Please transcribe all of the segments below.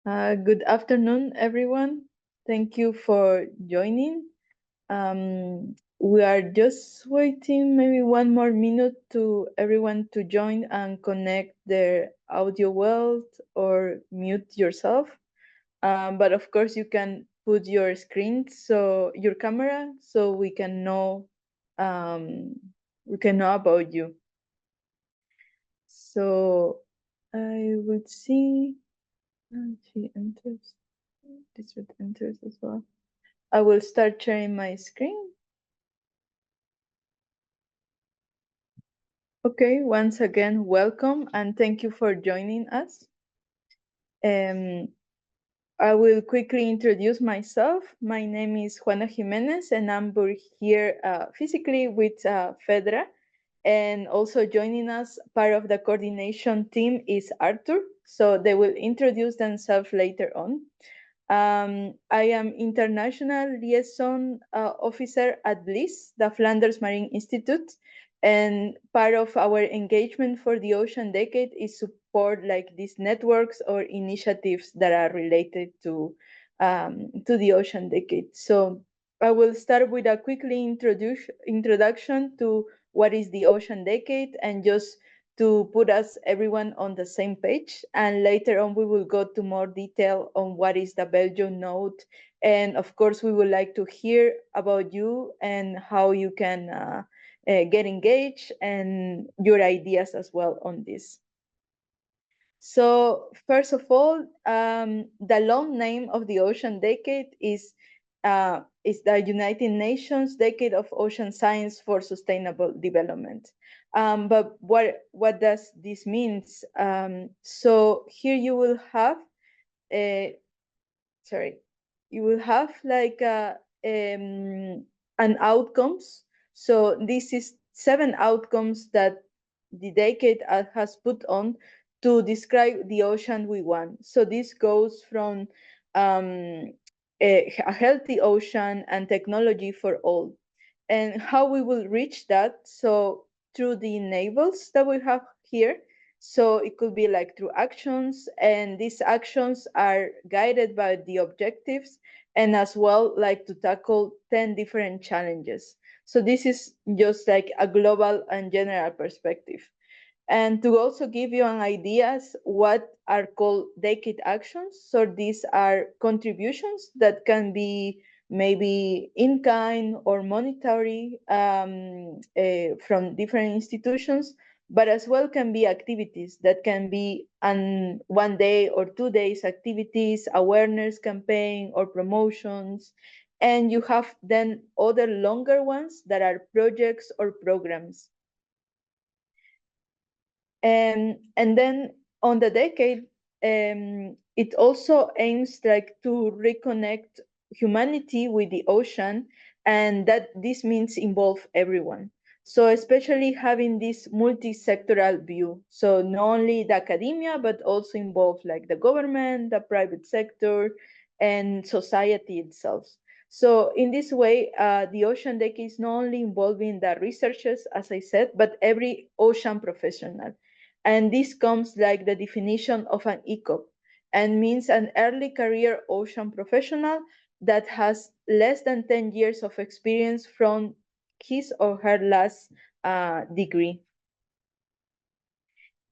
Good afternoon, everyone. Thank you for joining. We are just waiting maybe one more minute to everyone to join and connect their audio well or mute yourself. But of course, you can put your screen, so your camera, so um, we can know about you. So I would see. She enters. This would enters as well. I will start sharing my screen. Okay, once again, welcome and thank you for joining us. I will quickly introduce myself. My name is Juana Jimenez and I'm here physically with Fedra. And also joining us, part of the coordination team is Arthur. So they will introduce themselves later on. I am International Liaison Officer at BLIS, the Flanders Marine Institute, and part of our engagement for the Ocean Decade is support like these networks or initiatives that are related to the Ocean Decade. So I will start with a quickly introduction to what is the Ocean Decade and just to put us everyone on the same page. And later on, we will go to more detail on what is the Belgium node. And of course, we would like to hear about you and how you can get engaged and your ideas as well on this. So first of all, the long name of the Ocean Decade is the United Nations Decade of Ocean Science for Sustainable Development. But what does this mean? So here you will have, sorry, you will have like an outcomes. So this is 7 outcomes that the decade has put on to describe the ocean we want. So this goes from a healthy ocean and technology for all. And how we will reach that? So through the enables that we have here. So it could be like through actions, and these actions are guided by the objectives and as well like to tackle 10 different challenges. So this is just like a global and general perspective. And to also give you an ideas what are called decade actions. So these are contributions that can be maybe in kind or monetary from different institutions, but as well can be activities that can be an 1 day or 2 days activities, awareness campaign or promotions. And you have then other longer ones that are projects or programs. And then on the decade, it also aims like to reconnect humanity with the ocean, and that this means involve everyone. So especially having this multi-sectoral view. So not only the academia, but also involve like the government, the private sector, and society itself. So in this way, the Ocean Decade is not only involving the researchers, as I said, but every ocean professional. And this comes like the definition of an ECOP and means an early career ocean professional that has less than 10 years of experience from his or her last degree.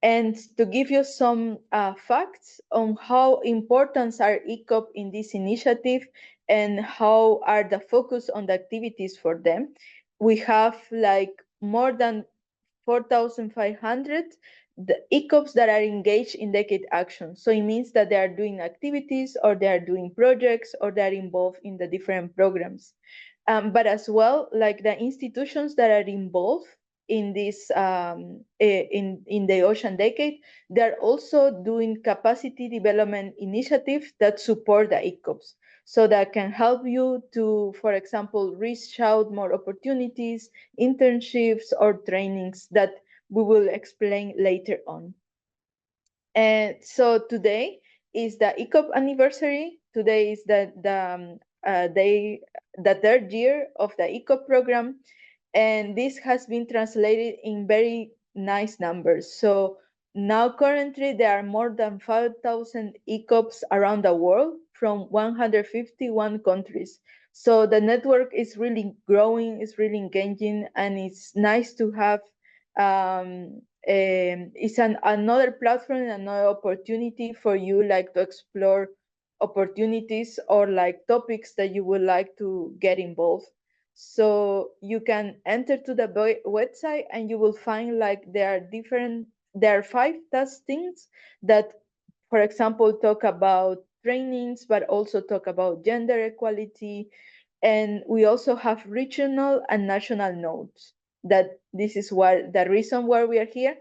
And to give you some facts on how important are ECOP in this initiative and how are the focus on the activities for them, we have like more than 4,500 the ECOPs that are engaged in decade action. So it means that they are doing activities or they are doing projects or they are involved in the different programs. But as well, like the institutions that are involved in this in the Ocean Decade, they're also doing capacity development initiatives that support the ECOPs. So that can help you to, for example, reach out more opportunities, internships, or trainings that we will explain later on. And so today is the ECOP anniversary. Today is the third year of the ECOP program, and this has been translated in very nice numbers. So now currently there are more than 5,000 ECOPs around the world from 151 countries. So the network is really growing, it's really engaging, and it's nice to have it's another platform, another opportunity for you like to explore opportunities or like topics that you would like to get involved. So you can enter to the website and you will find like there are 5 testings that, for example, talk about trainings, but also talk about gender equality. And we also have regional and national nodes. That this is what the reason why we are here.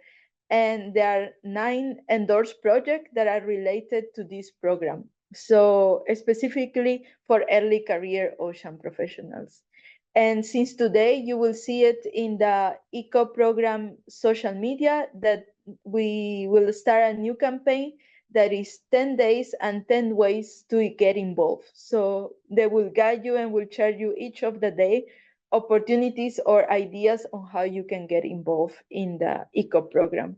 And there are 9 endorsed projects that are related to this program. So specifically for early career ocean professionals. And since today, you will see it in the ECOP program social media that we will start a new campaign that is 10 days and 10 ways to get involved. So they will guide you and will share you each of the day opportunities or ideas on how you can get involved in the ECOP program.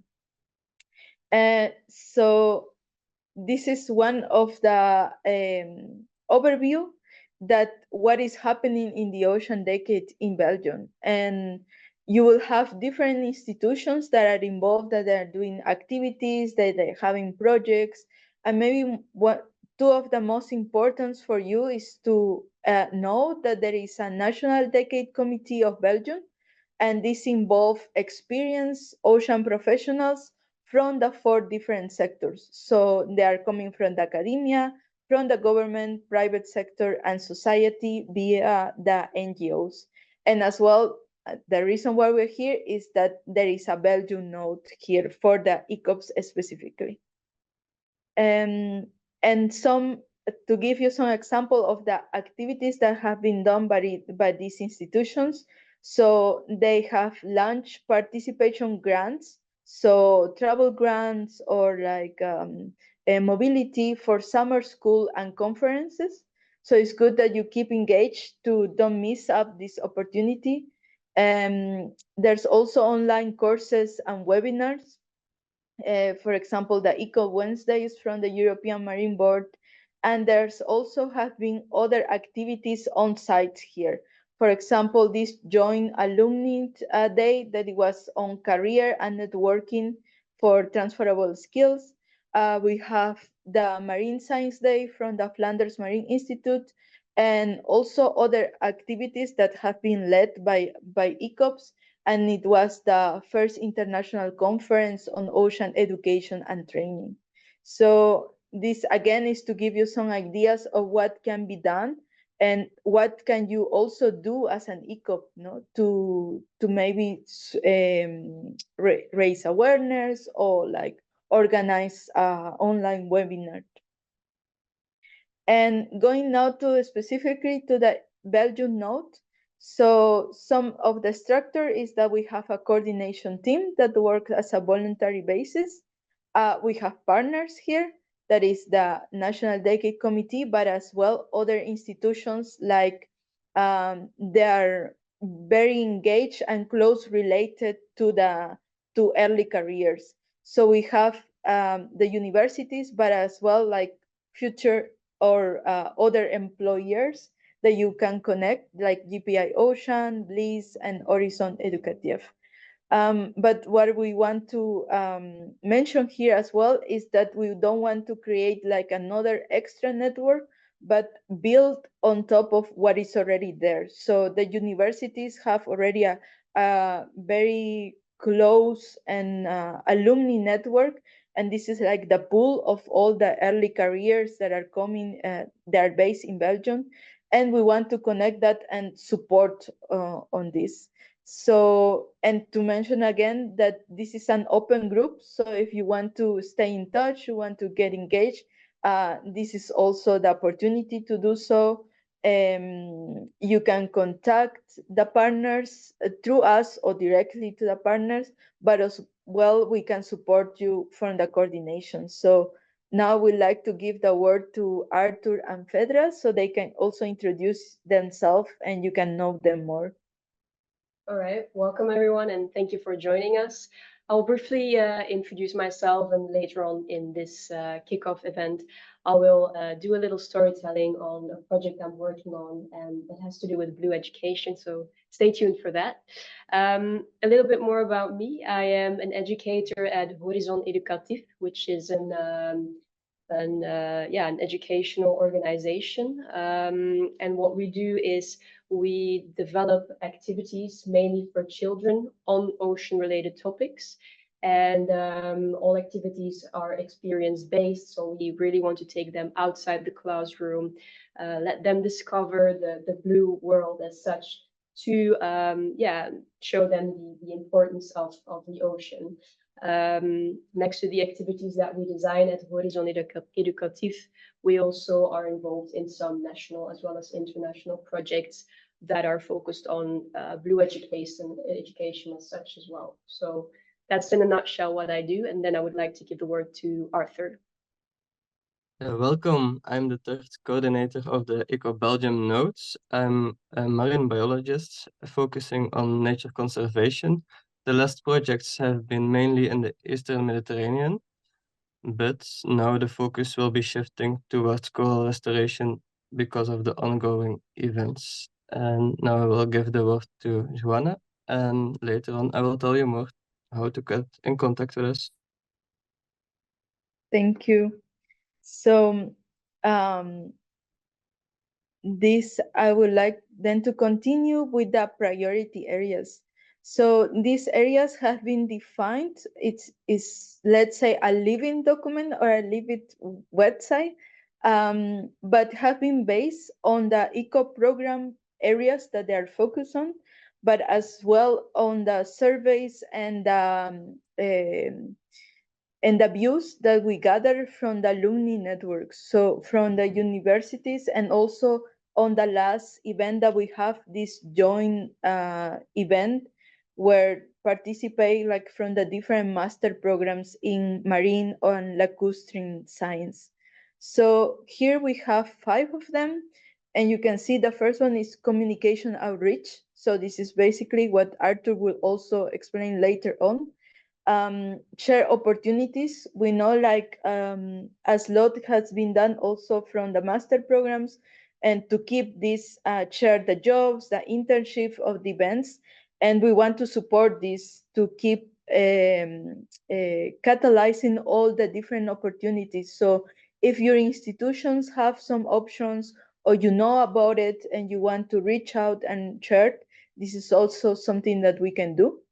So this is one of the overview that what is happening in the ocean decade in Belgium. And you will have different institutions that are involved, that are doing activities, that are having projects. And maybe two of the most important for you is to know that there is a National Decade Committee of Belgium, and this involves experienced ocean professionals from the 4 different sectors. So they are coming from the academia, from the government, private sector, and society via the NGOs. And as well, the reason why we're here is that there is a Belgium node here for the ECOPs specifically. And to give you some example of the activities that have been done by these institutions. So they have launched participation grants, so travel grants or like mobility for summer school and conferences. So it's good that you keep engaged to don't miss up this opportunity. There's also online courses and webinars. For example, the Eco Wednesdays from the European Marine Board. And there's also have been other activities on site here. For example, this joint alumni day that it was on career and networking for transferable skills. We have the Marine Science Day from the Flanders Marine Institute, and also other activities that have been led by ECOPS, and it was the first international conference on ocean education and training. So this again is to give you some ideas of what can be done and what can you also do as an ECOP, no, to maybe raise awareness or like organize online webinar. And going now to specifically to the Belgium node. So some of the structure is that we have a coordination team that works as a voluntary basis. We have partners here, that is the National Decade Committee, but as well other institutions like they are very engaged and close related to early careers. So we have the universities, but as well like future or other employers that you can connect, like GPI Ocean, Bliss, and Horizon Educative. But what we want to mention here as well is that we don't want to create like another extra network, but build on top of what is already there. So the universities have already a very close and alumni network, and this is like the pool of all the early careers that are coming, that are based in Belgium, and we want to connect that and support on this. So, and to mention again that this is an open group. So if you want to stay in touch, you want to get engaged, this is also the opportunity to do so. You can contact the partners through us or directly to the partners, but as well, we can support you from the coordination. So now we'd like to give the word to Arthur and Fedra so they can also introduce themselves and you can know them more. All right, welcome everyone, and thank you for joining us. I'll briefly introduce myself, and later on in this kickoff event, I will do a little storytelling on a project I'm working on, and that has to do with blue education. So stay tuned for that. A little bit more about me. I am an educator at Horizon Educatief, which is an educational organization. And what we do is we develop activities mainly for children on ocean-related topics. And all activities are experience-based, so we really want to take them outside the classroom, let them discover the blue world as such, to show them the importance of the ocean. Next to the activities that we design at Horizon Educatief, we also are involved in some national as well as international projects that are focused on blue education as such as well. So that's in a nutshell what I do, and then I would like to give the word to Arthur. Welcome. I'm the third coordinator of the ECOP Belgium nodes. I'm a marine biologist focusing on nature conservation. The last projects have been mainly in the Eastern Mediterranean, but now the focus will be shifting towards coral restoration because of the ongoing events. And now I will give the word to Joanna, and later on I will tell you more how to get in contact with us. Thank you. So, this I would like then to continue with the priority areas. So these areas have been defined. It is, let's say, a living document or a living website, but have been based on the ECO program areas that they are focused on, but as well on the surveys and the views that we gather from the alumni networks, so from the universities, and also on the last event that we have, this joint event where participate like from the different master programs in marine and lacustrine science. So here we have 5 of them, and you can see the first one is communication outreach. So this is basically what Arthur will also explain later on. Share opportunities. We know, like, as lot has been done also from the master programs, and to keep this share the jobs, the internship of the events, and we want to support this to keep catalyzing all the different opportunities. So if your institutions have some options or you know about it and you want to reach out and share, this is also something that we can do.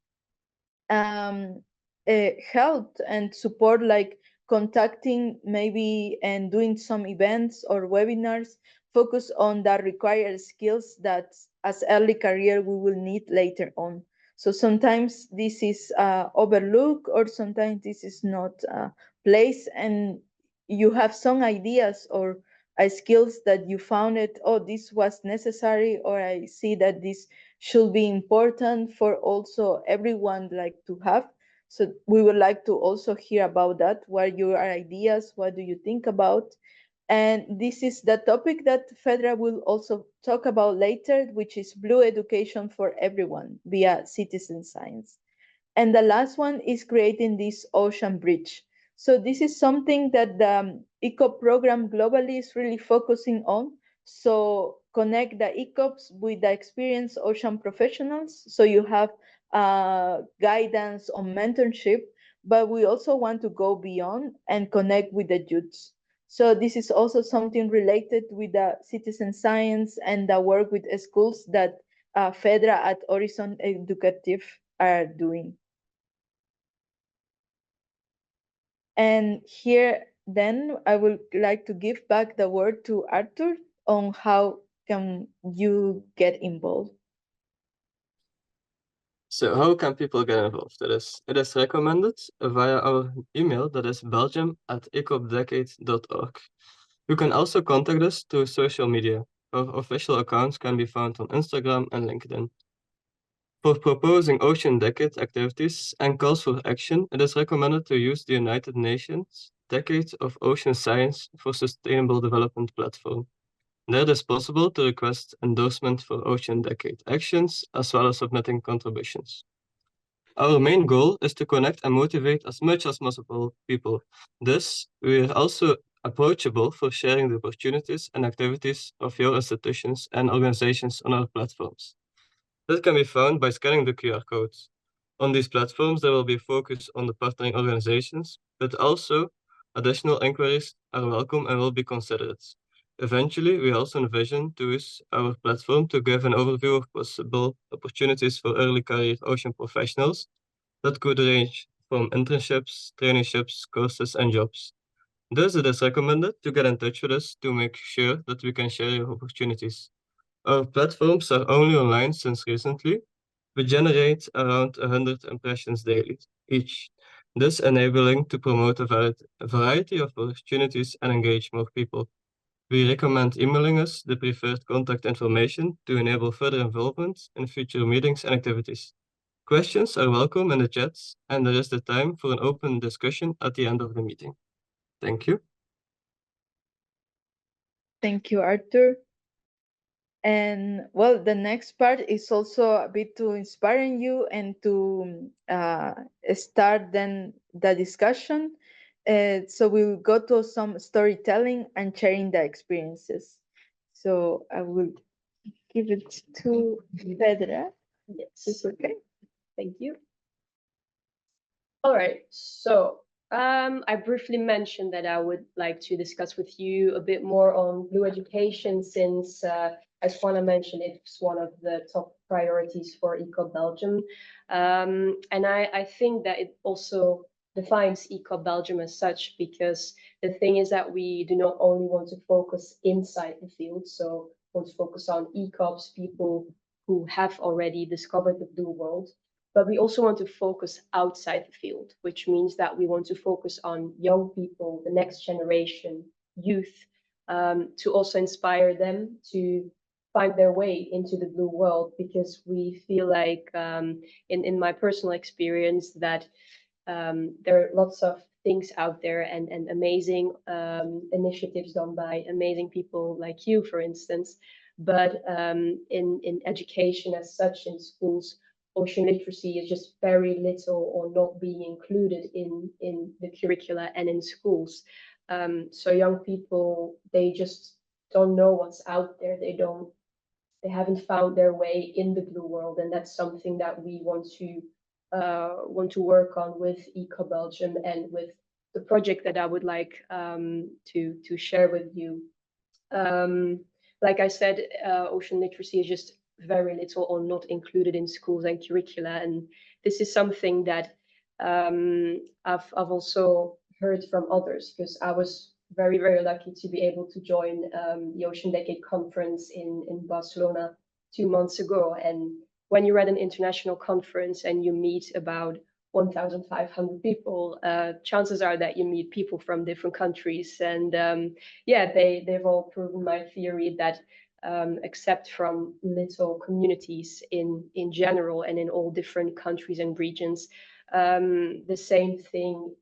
Help and support, like contacting maybe and doing some events or webinars focus on the required skills that as early career we will need later on. So sometimes this is overlooked, or sometimes this is not placed, and you have some ideas or skills that you found it, oh, this was necessary, or I see that this should be important for also everyone like to have. So we would like to also hear about that. What are your ideas? What do you think about? And this is the topic that Fedra will also talk about later, which is blue education for everyone via citizen science. And the last one is creating this ocean bridge. So this is something that the ECOP program globally is really focusing on. So connect the ECOPs with the experienced ocean professionals. So you have guidance on mentorship, but we also want to go beyond and connect with the youths. So this is also something related with the citizen science and the work with schools that Fedra at Horizon Educatief are doing. And here, then, I would like to give back the word to Arthur on how can you get involved. So how can people get involved? It is recommended via our email, that is belgium@ecopdecade.org. You can also contact us through social media. Our official accounts can be found on Instagram and LinkedIn. For proposing Ocean Decade activities and calls for action, it is recommended to use the United Nations Decade of Ocean Science for Sustainable Development platform. There it is possible to request endorsement for Ocean Decade actions, as well as submitting contributions. Our main goal is to connect and motivate as much as possible people. Thus, we are also approachable for sharing the opportunities and activities of your institutions and organizations on our platforms. This can be found by scanning the QR codes. On these platforms, there will be focus on the partnering organizations, but also additional inquiries are welcome and will be considered. Eventually, we also envision to use our platform to give an overview of possible opportunities for early career ocean professionals that could range from internships, traineeships, courses, and jobs. Thus, it is recommended to get in touch with us to make sure that we can share your opportunities. Our platforms are only online since recently. We generate around 100 impressions daily each, thus enabling to promote a variety of opportunities and engage more people. We recommend emailing us the preferred contact information to enable further involvement in future meetings and activities. Questions are welcome in the chats, and there is the time for an open discussion at the end of the meeting. Thank you. Thank you, Arthur. And well, the next part is also a bit to inspiring you and to start then the discussion. So we'll go to some storytelling and sharing the experiences. So I will give it to Pedra. Yes. It's okay. Thank you. All right, so I briefly mentioned that I would like to discuss with you a bit more on Blue education since, as Juana mentioned, it's one of the top priorities for ECOP Belgium. And I think that it also defines ECOP Belgium as such, because the thing is that we do not only want to focus inside the field, so want to focus on ECOPs, people who have already discovered the blue world, but we also want to focus outside the field, which means that we want to focus on young people, the next generation, youth, to also inspire them to find their way into the blue world, because we feel like, in my personal experience, that there are lots of things out there and amazing initiatives done by amazing people like you, for instance. But in education as such, in schools, ocean literacy is just very little or not being included in the curricula and in schools. So young people, they just don't know what's out there. They haven't found their way in the blue world, and that's something that we want to work on with ECOP Belgium and with the project that I would like to share with you. Like I said, ocean literacy is just very little or not included in schools and curricula, and this is something that I've also heard from others, because I was very, very lucky to be able to join the Ocean Decade Conference in Barcelona 2 months ago. And when you're at an international conference and you meet about 1,500 people, chances are that you meet people from different countries. And yeah, they've all proven my theory that except from little communities in general and in all different countries and regions, the same thing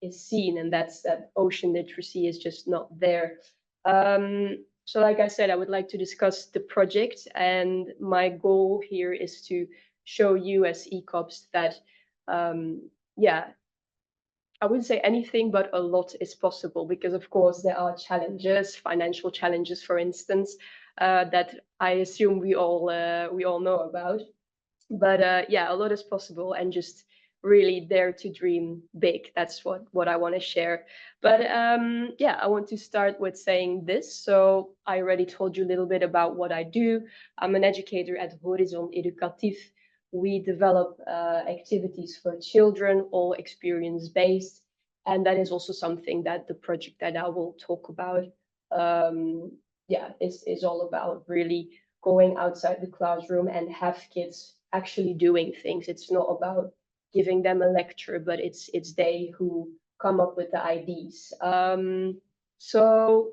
is seen, and that's that ocean literacy is just not there. So like I said, I would like to discuss the project, and my goal here is to show you as ECOPs that, yeah, I wouldn't say anything, but a lot is possible, because of course there are challenges, financial challenges, for instance, that I assume we all know about. But yeah, a lot is possible, and just really dare to dream big. That's what I want to share. But yeah, I want to start with saying this. So I already told you a little bit about what I do. I'm an educator at Horizon Educatief. We develop activities for children, all experience-based. And that is also something that the project that I will talk about, yeah, is all about, really going outside the classroom and have kids actually doing things. It's not about giving them a lecture, but it's they who come up with the ideas. So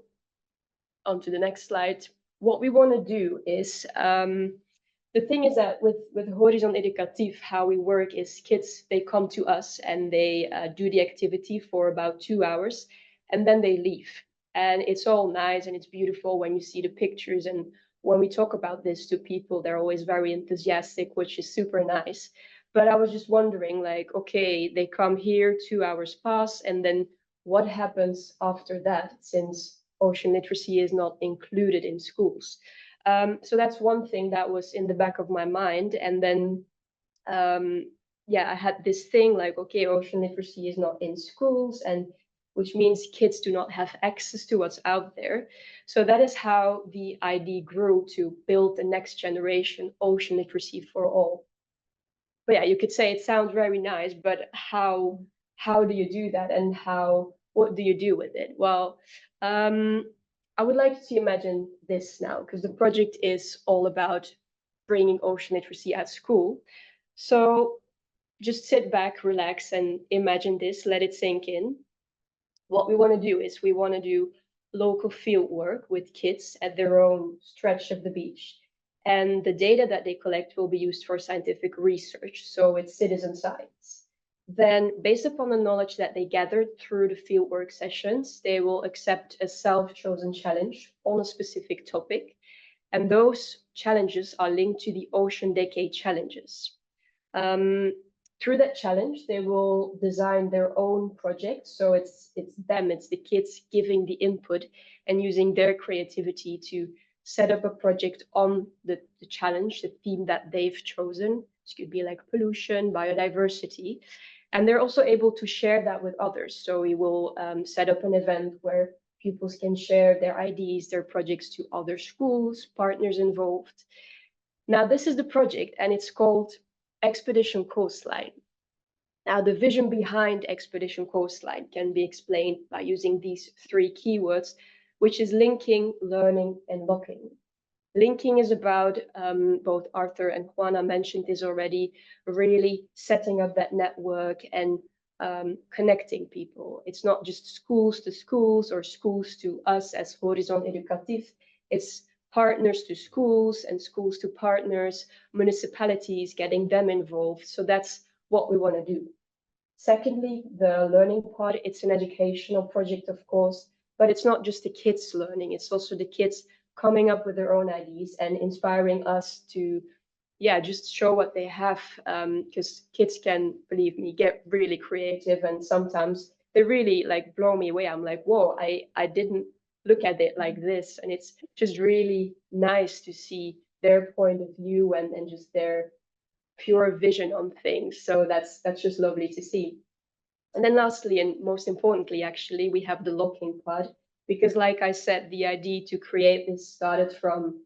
on to the next slide. What we want to do is, the thing is that with Horizon Educatief, how we work is kids, they come to us and they do the activity for about 2 hours, and then they leave. And it's all nice and it's beautiful when you see the pictures, and when we talk about this to people, they're always very enthusiastic, which is super nice. But I was just wondering, like, okay, they come here, 2 hours pass, and then what happens after that, since ocean literacy is not included in schools? So that's one thing that was in the back of my mind. And then, yeah, I had this thing like, okay, ocean literacy is not in schools, and which means kids do not have access to what's out there. So that is how the ID grew, to build the next generation ocean literacy for all. But yeah, you could say it sounds very nice, but how do you do that, and what do you do with it? Well, I would like to imagine this now, because the project is all about bringing ocean literacy at school. So just sit back, relax, and imagine this, let it sink in. What we want to do is we want to do local field work with kids at their own stretch of the beach. And the data that they collect will be used for scientific research. So it's citizen science. Then, based upon the knowledge that they gathered through the fieldwork sessions, they will accept a self-chosen challenge on a specific topic. And those challenges are linked to the Ocean Decade challenges. Through that challenge, they will design their own project. So it's the kids giving the input and using their creativity to set up a project on the challenge, the theme that they've chosen. This could be like pollution, biodiversity. And they're also able to share that with others. So we will set up an event where pupils can share their ideas, their projects to other schools, partners involved. Now, this is the project, and it's called Expedition Coastline. Now, the vision behind Expedition Coastline can be explained by using these three keywords, which is linking, learning, and locking. Linking is about, both Arthur and Juana mentioned this already, really setting up that network and connecting people. It's not just schools to schools or schools to us as Horizon Educatief. It's partners to schools and schools to partners, municipalities, getting them involved. So that's what we want to do. Secondly, the learning part, it's an educational project, of course, but it's not just the kids learning, it's also the kids coming up with their own ideas and inspiring us to, yeah, just show what they have, because kids can, believe me, get really creative, and sometimes they really like blow me away. I'm like, whoa, I didn't look at it like this. And it's just really nice to see their point of view and just their pure vision on things. So that's just lovely to see. And then lastly, and most importantly, actually, we have the locking part, because like I said, the idea to create this started from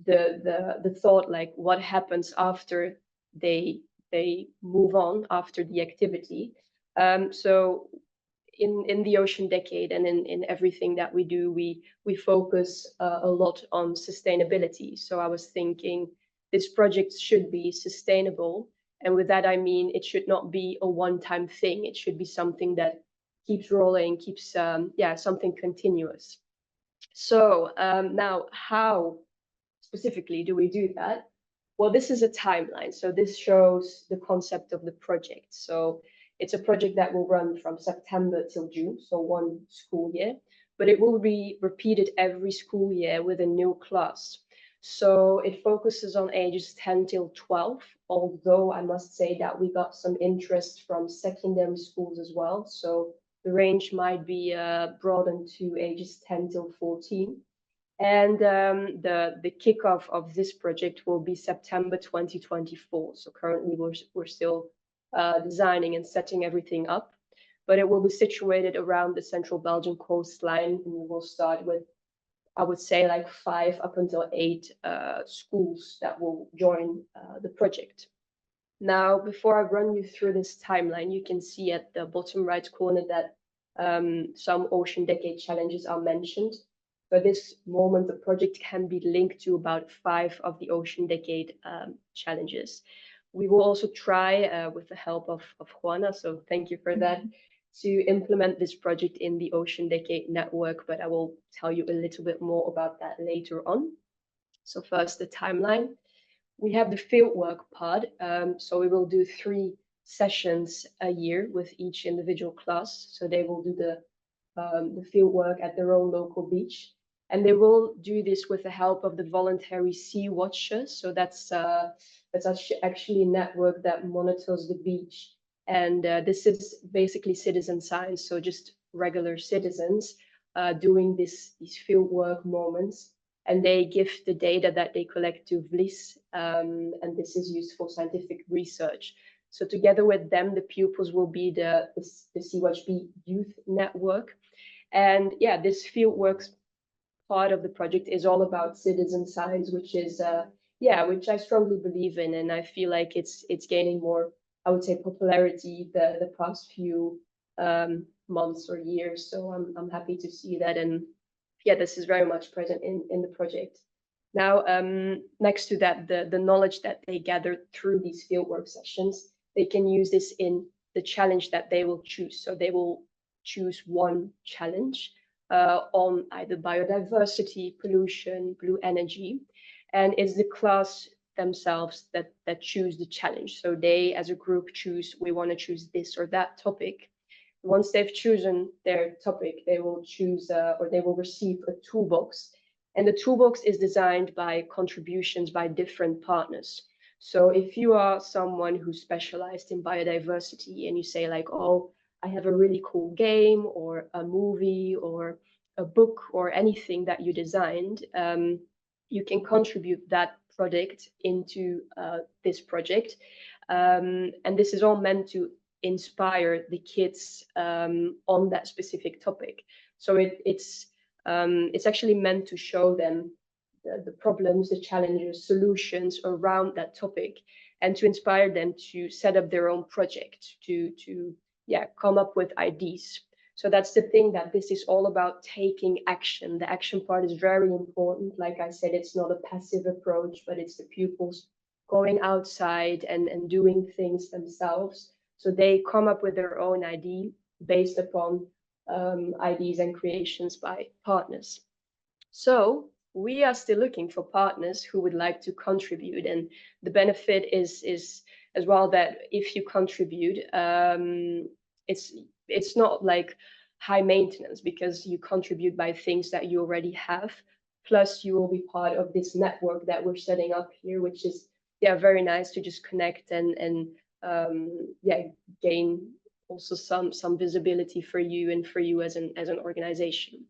the thought, like, what happens after they move on after the activity. So in the Ocean Decade and in everything that we do, we focus a lot on sustainability. So I was thinking this project should be sustainable, and with that I mean it should not be a one-time thing. It should be something that keeps rolling, keeps something continuous. So now, how specifically do we do that? Well, this is a timeline. So this shows the concept of the project. So it's a project that will run from September till June, so one school year, but it will be repeated every school year with a new class. So it focuses on ages 10 till 12, although I must say that we got some interest from secondary schools as well. So the range might be broadened to ages 10 till 14. And the kickoff of this project will be September 2024. So currently we're still designing and setting everything up, but it will be situated around the central Belgian coastline. And we will start with, I would say, like 5 up until 8 schools that will join the project. Now, before I run you through this timeline, you can see at the bottom right corner that some Ocean Decade challenges are mentioned. So at this moment, the project can be linked to about 5 of the Ocean Decade challenges. We will also try, with the help of Juana, so thank you for that, to implement this project in the Ocean Decade network, but I will tell you a little bit more about that later on. So first, the timeline. We have the fieldwork part, so we will do 3 sessions a year with each individual class. So they will do the field work at their own local beach. And they will do this with the help of the voluntary sea watchers. So that's actually a network that monitors the beach. And this is basically citizen science, so just regular citizens doing these fieldwork moments. And they give the data that they collect to VLIS, and this is used for scientific research. So together with them, the pupils will be the Sea-Watch B youth network. And yeah, this fieldwork part of the project is all about citizen science, which is which I strongly believe in, and I feel like it's gaining more, I would say, popularity the past few months or years. So I'm happy to see that, and yeah, this is very much present in the project. Now, next to that, the knowledge that they gather through these fieldwork sessions, they can use this in the challenge that they will choose. So they will choose one challenge on either biodiversity, pollution, blue energy, and it's the class themselves that choose the challenge. So they, as a group, choose, we want to choose this or that topic. Once they've chosen their topic, they will choose or they will receive a toolbox. And the toolbox is designed by contributions by different partners. So if you are someone who's specialized in biodiversity and you say like, oh, I have a really cool game or a movie or a book or anything that you designed, you can contribute that product into this project. And this is all meant to inspire the kids on that specific topic. So it's actually meant to show them the problems, the challenges, solutions around that topic, and to inspire them to set up their own project, to come up with ideas. So that's the thing, that this is all about taking action. The action part is very important. Like I said, it's not a passive approach, but it's the pupils going outside and doing things themselves. So they come up with their own idea based upon ideas and creations by partners. So we are still looking for partners who would like to contribute. And the benefit is as well that if you contribute, it's not like high maintenance, because you contribute by things that you already have. Plus, you will be part of this network that we're setting up here, which is very nice to just connect and gain also some visibility for you and for you as an organization.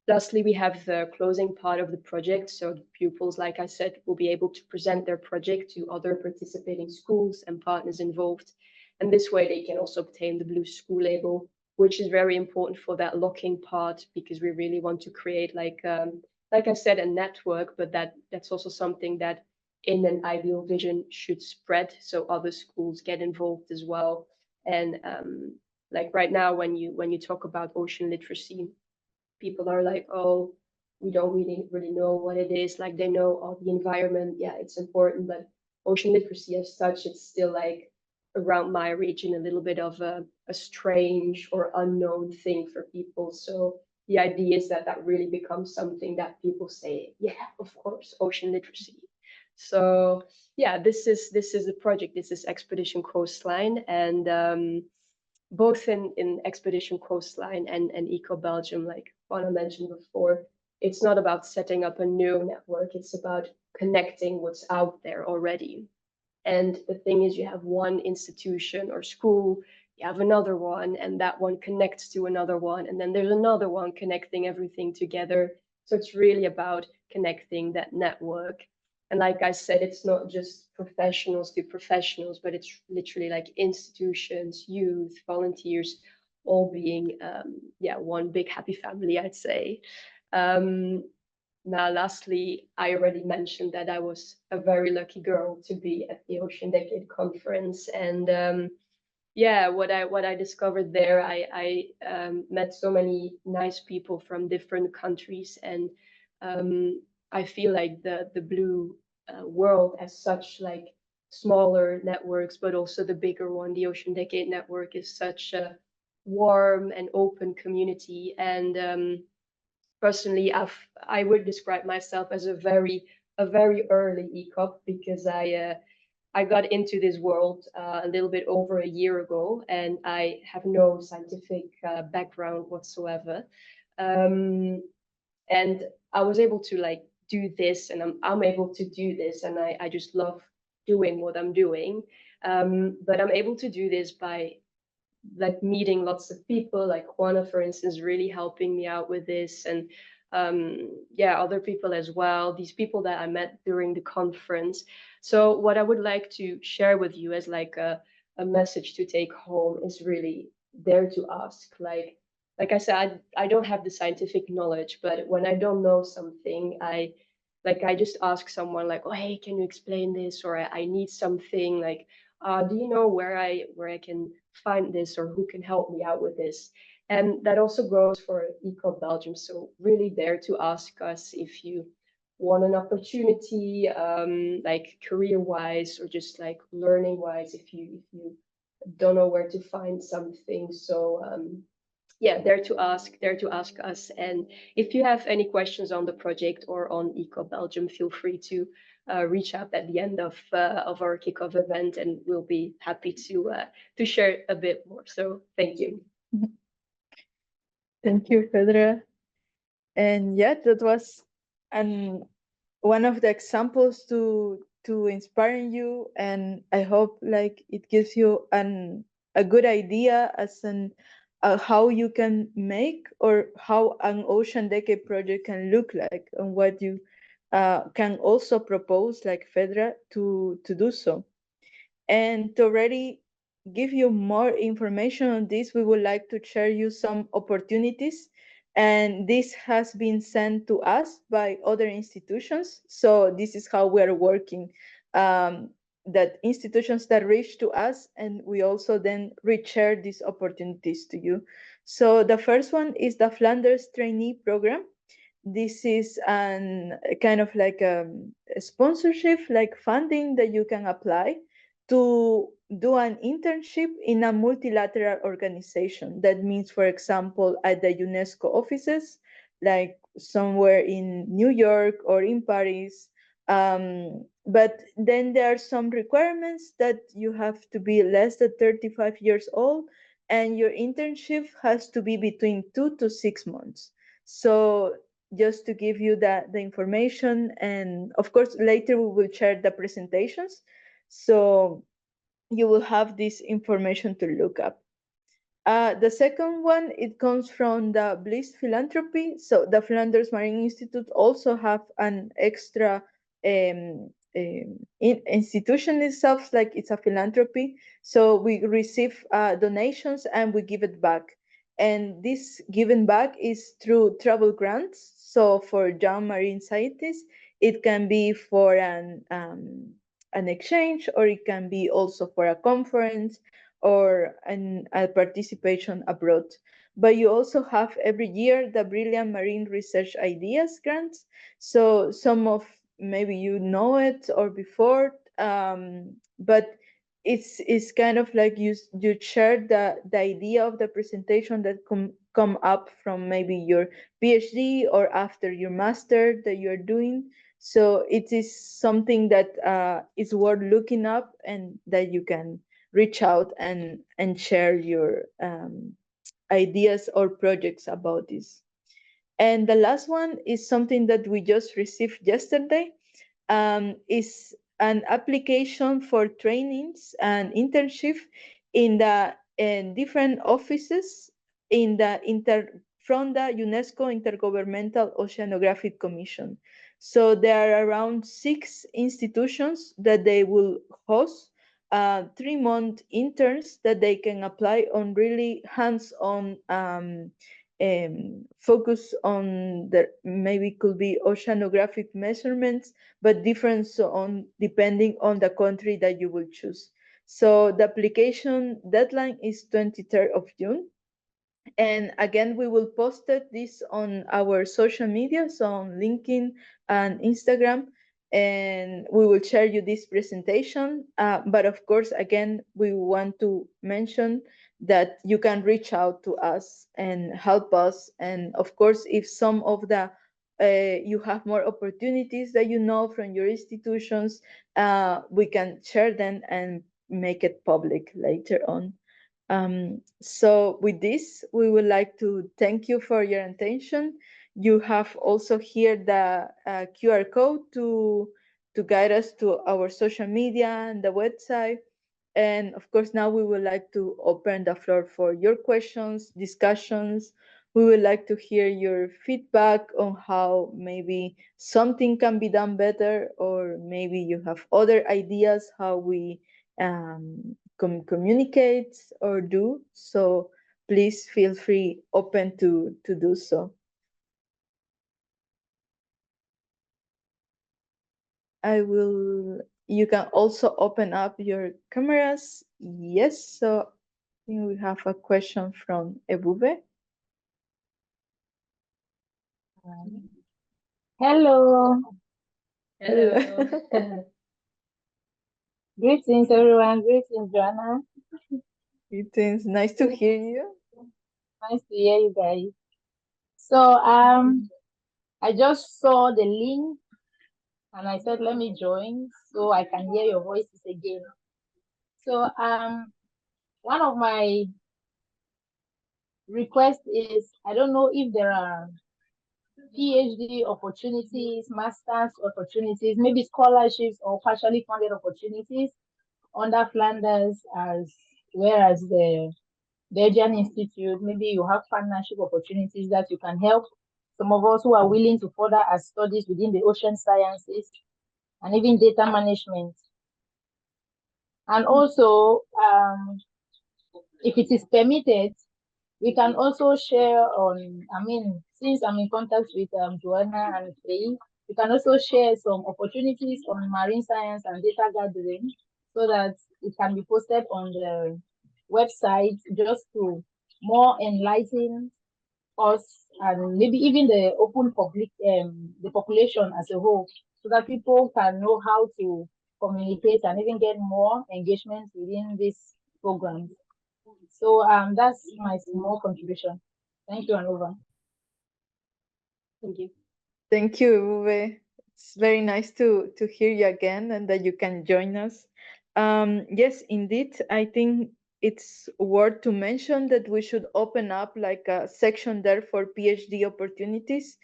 Lastly, we have the closing part of the project. So the pupils, like I said, will be able to present their project to other participating schools and partners involved. And this way they can also obtain the Blue School label, which is very important for that locking part, because we really want to create, like I said, a network, but that's also something that in an ideal vision should spread, so other schools get involved as well. And like right now, when you talk about ocean literacy, people are like, oh, we don't really know what it is. Like, they know, oh, the environment, yeah, it's important, but ocean literacy as such, it's still like around my region a little bit of a strange or unknown thing for people. So the idea is that really becomes something that people say, yeah, of course, ocean literacy. So yeah, this is the project. This is Expedition Coastline, and both in Expedition Coastline and ECOP Belgium, like Juana mentioned before, it's not about setting up a new network. It's about connecting what's out there already. And the thing is, you have one institution or school, you have another one, and that one connects to another one, and then there's another one connecting everything together. So it's really about connecting that network. And like I said, it's not just professionals to professionals, but it's literally like institutions, youth, volunteers, all being one big happy family, I'd say. Now, lastly, I already mentioned that I was a very lucky girl to be at the Ocean Decade Conference, and what I discovered there, I met so many nice people from different countries, and I feel like the blue world as such, like smaller networks, but also the bigger one, the Ocean Decade Network, is such a warm and open community. And personally, I would describe myself as a very early ECOP, because I got into this world a little bit over a year ago, and I have no scientific background whatsoever. And I was able to like do this, and I'm able to do this, and I just love doing what I'm doing. But I'm able to do this by like meeting lots of people, like Juana, for instance, really helping me out with this, and yeah, other people as well, these people that I met during the conference. So what I would like to share with you as like a message to take home is really dare to ask. Like I said, I don't have the scientific knowledge, but when I don't know something, I just ask someone like, oh hey, can you explain this, or I need something, like do you know where I can find this, or who can help me out with this? And that also goes for ECOP Belgium. So really dare to ask us if you want an opportunity, like career-wise or just like learning-wise, if you don't know where to find something. So yeah, dare to ask us. And if you have any questions on the project or on ECOP Belgium, feel free to reach out at the end of our kickoff event, and we'll be happy to share a bit more. So thank you. Thank you, Fedra. And yeah, that was one of the examples to inspire you, and I hope like it gives you a good idea as how you can make, or how an ocean decade project can look like, and what you can also propose, like Fedra, to do so. And to already give you more information on this, we would like to share you some opportunities. And this has been sent to us by other institutions. So this is how we are working. That institutions that reach to us, and we also then share these opportunities to you. So the first one is the Flanders Trainee Program. This is an kind of like a sponsorship, like funding that you can apply to do an internship in a multilateral organization. That means, for example, at the UNESCO offices, like somewhere in New York or in Paris. But then there are some requirements that you have to be less than 35 years old, and your internship has to be between 2 to 6 months. So just to give you the information, and of course later we will share the presentations, so you will have this information to look up. The second one, it comes from the Bliss Philanthropy. So the Flanders Marine Institute also have an extra institution itself, like it's a philanthropy. So we receive donations and we give it back. And this given back is through travel grants. So for young marine scientists, it can be for an exchange, or it can be also for a conference, or a participation abroad. But you also have every year the Brilliant Marine Research Ideas grants. So some of, maybe you know it or before, but it's kind of like you share the idea of the presentation that come up from maybe your PhD or after your master that you're doing. So it is something that is worth looking up, and that you can reach out and share your ideas or projects about this. And the last one is something that we just received yesterday. Is an application for trainings and internship in the different offices in the from the UNESCO Intergovernmental Oceanographic Commission. So there are around 6 institutions that they will host 3-month interns that they can apply on really hands-on focus on the, maybe could be oceanographic measurements, but different on depending on the country that you will choose. So the application deadline is 23rd of June. And again, we will post this on our social media, so on LinkedIn and Instagram, and we will share you this presentation. But of course, again, we want to mention that you can reach out to us and help us. And of course, if some of the you have more opportunities that you know from your institutions, we can share them and make it public later on. So with this, we would like to thank you for your attention. You have also here the QR code to guide us to our social media and the website. And of course, now we would like to open the floor for your questions, discussions. We would like to hear your feedback on how maybe something can be done better, or maybe you have other ideas how we communicate or do. So please feel free, open to do so. You can also open up your cameras. Yes, so I think we have a question from Ebube. Hello. Hello. Greetings, everyone. Greetings, Joanna. Greetings. Nice to hear you. Nice to hear you guys. So, I just saw the link and I said, let me join so I can hear your voices again. So, one of my requests is, I don't know if there are PhD opportunities, master's opportunities, maybe scholarships or partially funded opportunities under Flanders as well as the Belgian Institute. Maybe you have partnership opportunities that you can help some of us who are willing to further our studies within the ocean sciences and even data management. And also, if it is permitted, we can also share on, since I'm in contact with Joanna and Faye, we can also share some opportunities on marine science and data gathering so that it can be posted on the website just to more enlighten us and maybe even the open public, the population as a whole, so that people can know how to communicate and even get more engagement within this program. So that's my small contribution. Thank you, and over. Thank you. Thank you, Uwe. It's very nice to hear you again and that you can join us. Yes, indeed, I think it's worth to mention that we should open up like a section there for PhD opportunities.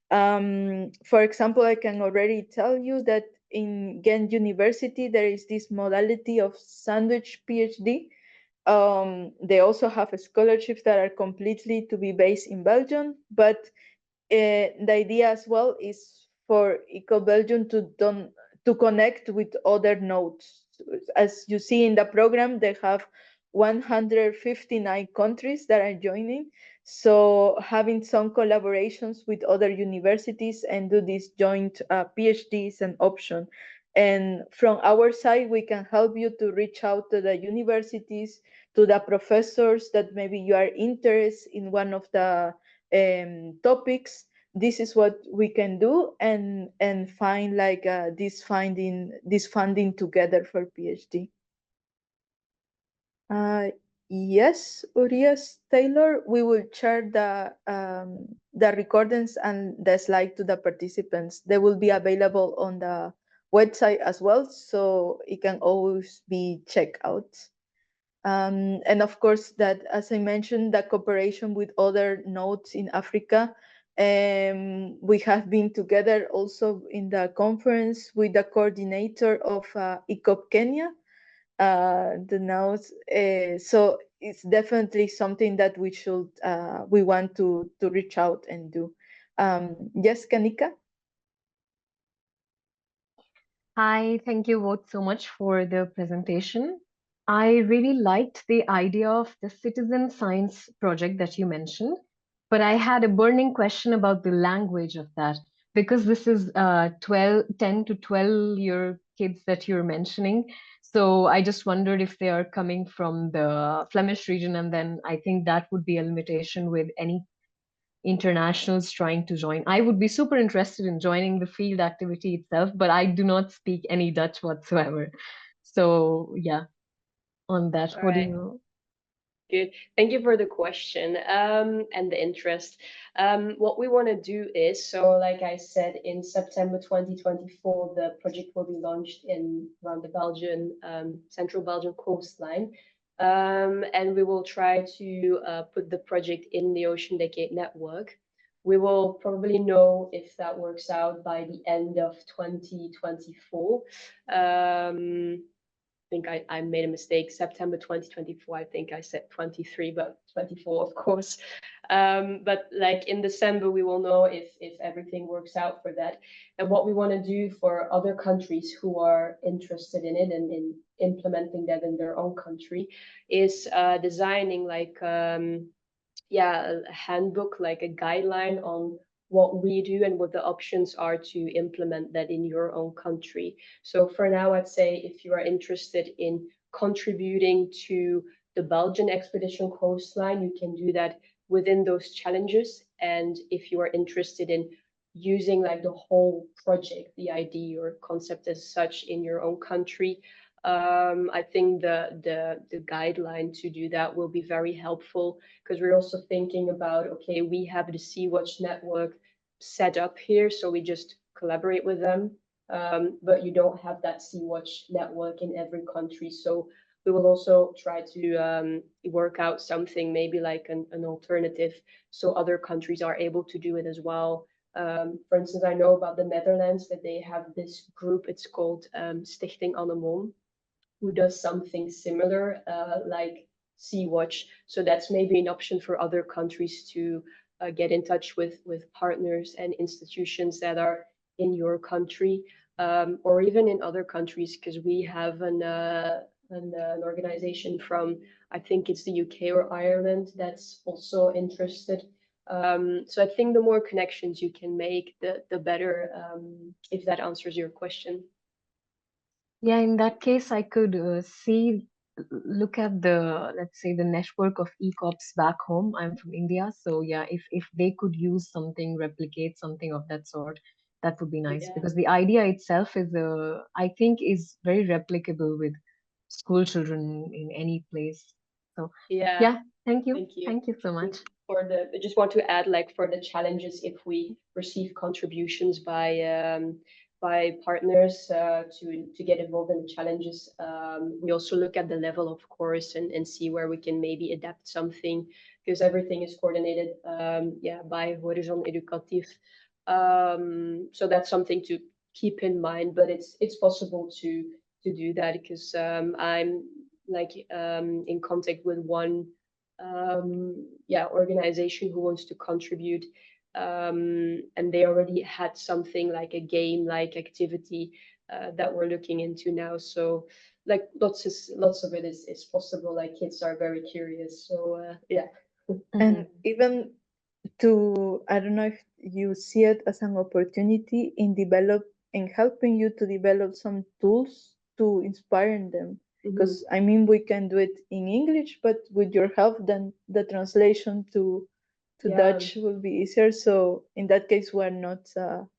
For example, I can already tell you that in Ghent University, there is this modality of sandwich PhD. They also have scholarships that are completely to be based in Belgium, but the idea as well is for ECOP Belgium to connect with other nodes. As you see in the program, they have 159 countries that are joining. So having some collaborations with other universities and do these joint PhD is an option. And from our side, we can help you to reach out to the universities, to the professors that maybe you are interested in one of the topics. This is what we can do and find like this funding together for PhD. Yes, Urias Taylor, we will share the recordings and the slide to the participants. They will be available on the website as well, so it can always be checked out. And of course, that, as I mentioned, the cooperation with other nodes in Africa. We have been together also in the conference with the coordinator of ECOP Kenya, the nodes. So it's definitely something that we want to reach out and do. Yes, Kanika? Hi, thank you both so much for the presentation. I really liked the idea of the citizen science project that you mentioned, but I had a burning question about the language of that, because this is 10 to 12-year kids that you're mentioning. So I just wondered if they are coming from the Flemish region, and then I think that would be a limitation with any internationals trying to join. I would be super interested in joining the field activity itself, but I do not speak any Dutch whatsoever. So yeah, on that, All what do right. you? Good. Thank you for the question and the interest. What we want to do is, so like I said, in September 2024, the project will be launched in around the Belgian, central Belgian coastline. And we will try to put the project in the Ocean Decade Network. We will probably know if that works out by the end of 2024. I think I made a mistake. September 2024. I think I said 23, but 24, of course. But like in December, we will know if everything works out for that. And what we want to do for other countries who are interested in it and in implementing that in their own country is designing like a handbook, like a guideline on what we do and what the options are to implement that in your own country. So for now, I'd say if you are interested in contributing to the Belgian expedition coastline, you can do that within those challenges. And if you are interested in using like the whole project, the idea or concept as such in your own country, I think the guideline to do that will be very helpful, because we're also thinking about, okay, we have the Sea-Watch network set up here, so we just collaborate with them. But you don't have that Sea-Watch network in every country. So we will also try to work out something, maybe like an alternative, so other countries are able to do it as well. For instance, I know about the Netherlands that they have this group, it's called Stichting Anemon, who does something similar, like Sea-Watch. So that's maybe an option for other countries to get in touch with partners and institutions that are in your country, or even in other countries, because we have an organization from, I think it's the UK or Ireland, that's also interested. So I think the more connections you can make, the better, if that answers your question. Yeah, in that case, I could look at the, let's say, the network of ECOPs back home. I'm from India, so yeah, if they could use something, replicate something of that sort, that would be nice. Yeah. Because the idea itself is, I think, is very replicable with school children in any place. So yeah, thank you so much. I just want to add, like, for the challenges, if we receive contributions by partners to get involved in the challenges, we also look at the level, of course, and see where we can maybe adapt something, because everything is coordinated by Horizon Educatief. So that's something to keep in mind, but it's possible to do that, because I'm like in contact with one organization who wants to contribute, and they already had something like a game like activity that we're looking into now. So like lots of it is possible. Like kids are very curious, so And even to, I don't know if you see it as an opportunity in helping you to develop some tools to inspire them. Because I mean, we can do it in English, but with your help, then the translation to Dutch will be easier. So in that case, we're not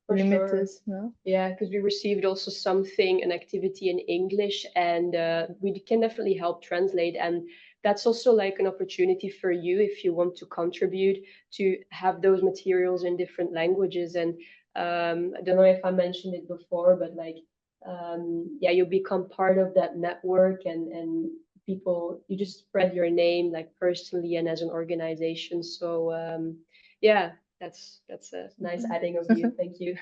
limited. Sure. No? Yeah, because we received also an activity in English, and we can definitely help translate. And that's also like an opportunity for you, if you want to contribute, to have those materials in different languages. And I don't know if I mentioned it before, but like, you become part of that network, and people, you just spread your name, like personally and as an organization. So that's a nice adding of you. Thank you.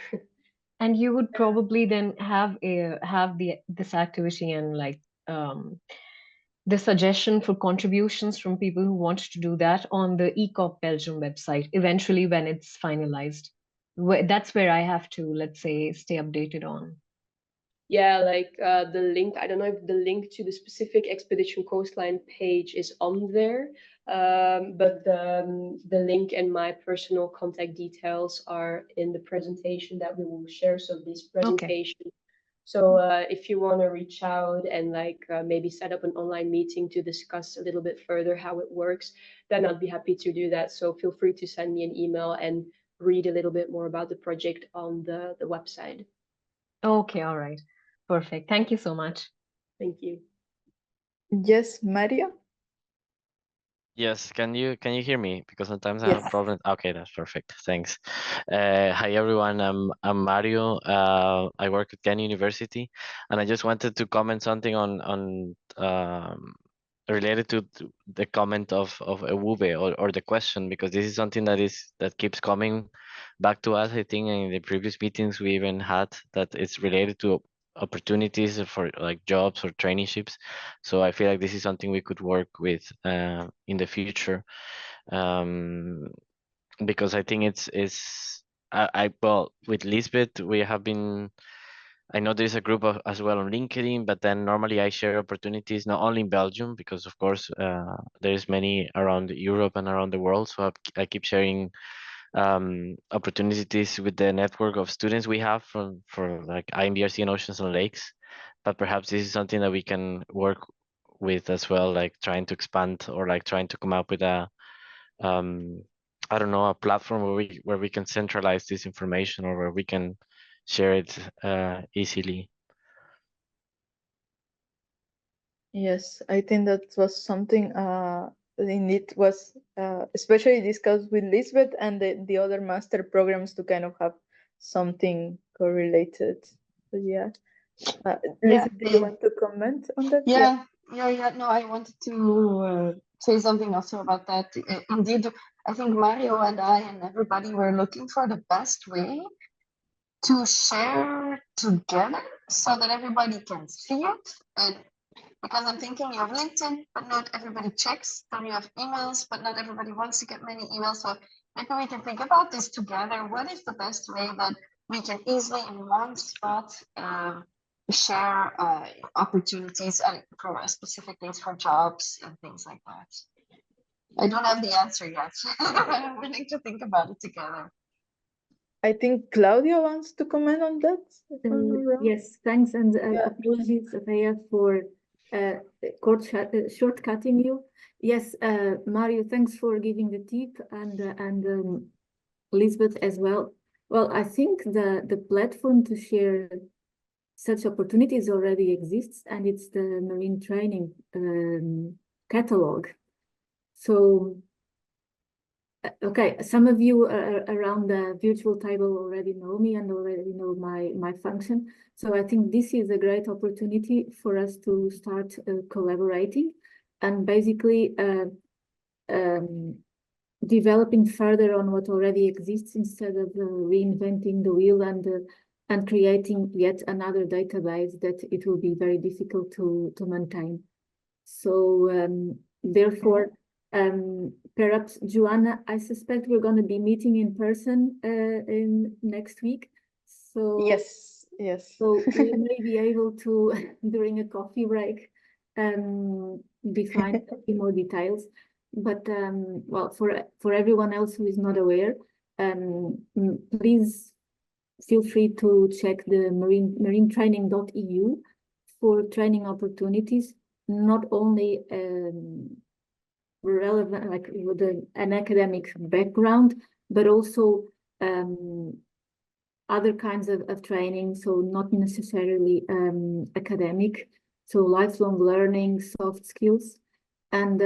And you would probably then have this activity and like the suggestion for contributions from people who want to do that on the ECOP Belgium website eventually when it's finalized. That's where I have to, let's say, stay updated on. Yeah, like the link, I don't know if the link to the specific Expedition Coastline page is on there, but the link and my personal contact details are in the presentation that we will share. So this presentation. Okay. So if you want to reach out and like maybe set up an online meeting to discuss a little bit further how it works, then I'd be happy to do that. So feel free to send me an email and read a little bit more about the project on the website. Okay, all right. Perfect. Thank you so much. Thank you. Yes, Mario? Yes, can you hear me? Because sometimes I have problems. Okay, that's perfect. Thanks. Hi everyone. I'm Mario. I work at Ken University, and I just wanted to comment something on related to the comment of Ewube or the question, because this is something that keeps coming back to us. I think in the previous meetings we even had that it's related to opportunities for like jobs or traineeships. So I feel like this is something we could work with in the future, because I think I well, with Lisbeth we have been. I know there's a group as well on LinkedIn, but then normally I share opportunities not only in Belgium, because of course there's many around Europe and around the world. So I keep sharing opportunities with the network of students we have for like IMBRC and Oceans and Lakes. But perhaps this is something that we can work with as well, like trying to expand or like trying to come up with a I don't know, a platform where we can centralize this information or where we can share it easily. Yes, I think that was something indeed was especially discussed with Lisbeth and the other master programs to kind of have something correlated. But yeah. Lisbeth, do you want to comment on that? Yeah. No, I wanted to say something also about that. Indeed, I think Mario and I and everybody were looking for the best way to share together so that everybody can see it. And because I'm thinking you have LinkedIn, but not everybody checks. Then you have emails, but not everybody wants to get many emails. So maybe we can think about this together. What is the best way that we can easily in one spot share opportunities for specific things for jobs and things like that? I don't have the answer yet, but I'm willing to think about it together. I think Claudia wants to comment on that. Yes, thanks, and apologies, Thea, for shortcutting you. Yes, Mario, thanks for giving the tip, and Lisbeth as well. Well, I think the platform to share such opportunities already exists, and it's the marine training catalog. So, okay, some of you around the virtual table already know me and already know my function. So I think this is a great opportunity for us to start collaborating and basically developing further on what already exists instead of reinventing the wheel and creating yet another database that it will be very difficult to maintain. So therefore, perhaps Joanna, I suspect we're going to be meeting in person in next week. So yes. So we may be able to during a coffee break define a few more details. But well, for everyone else who is not aware, please feel free to check the marinetraining.eu for training opportunities, not only relevant, like with an academic background, but also other kinds of training, so not necessarily academic, so lifelong learning, soft skills. And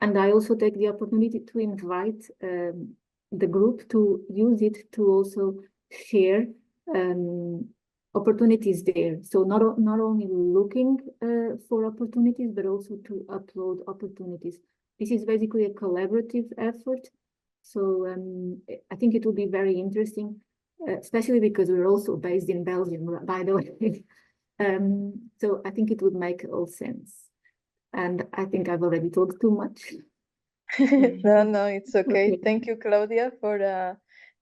I also take the opportunity to invite the group to use it to also share opportunities there. So not only looking for opportunities, but also to upload opportunities. This is basically a collaborative effort. So I think it will be very interesting, especially because we're also based in Belgium, by the way. So I think it would make all sense. And I think I've already talked too much. No, it's okay. Thank you, Claudia, for